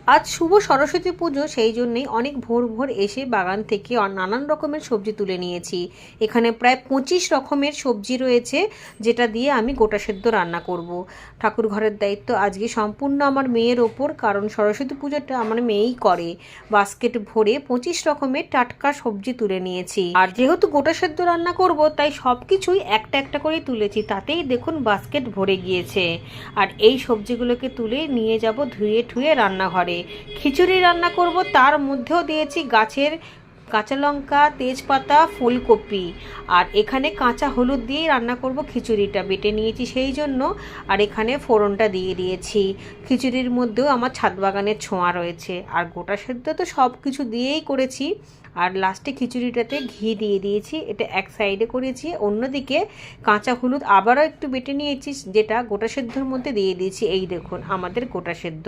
আজ শুভ সরস্বতী পুজো, সেই জন্যেই অনেক ভোর ভোর এসে বাগান থেকে নানান রকমের সবজি তুলে নিয়েছি। এখানে প্রায় 25 রকমের সবজি রয়েছে, যেটা দিয়ে আমি গোটা সেদ্ধ রান্না করব। ঠাকুর ঘরের দায়িত্ব আজকে সম্পূর্ণ আমার মেয়ের ওপর, কারণ সরস্বতী পুজোটা আমার মেয়েই করে। বাস্কেট ভরে 25 রকমের টাটকা সবজি তুলে নিয়েছি। আর যেহেতু গোটা সেদ্ধ রান্না করব, তাই সব কিছুই একটা একটা করে তুলেছি, তাতেই দেখুন বাস্কেট ভরে গিয়েছে। আর এই সবজিগুলোকে তুলে নিয়ে যাব ধুয়ে ঠুয়ে রান্নাঘরে। খিচুড়ি রান্না করব, তার মধ্যেও দিয়েছি গাছের কাঁচা লঙ্কা, তেজপাতা, ফুলকপি। আর এখানে কাঁচা হলুদ দিয়েই রান্না করব খিচুড়িটা, বেটে নিয়েছি সেই জন্য। আর এখানে ফোড়নটা দিয়ে দিয়েছি। খিচুড়ির মধ্যেও আমার ছাদ বাগানের ছোঁয়া রয়েছে। আর গোটা সেদ্ধ তো সব কিছু দিয়েই করেছি। আর লাস্টে খিচুড়িটাতে ঘি দিয়ে দিয়েছি, এটা এক সাইডে করেছি। অন্যদিকে কাঁচা হলুদ আবারও একটু বেটে নিয়েছি, যেটা গোটা সেদ্ধর মধ্যে দিয়ে দিয়েছি। এই দেখুন আমাদের গোটা সেদ্ধ।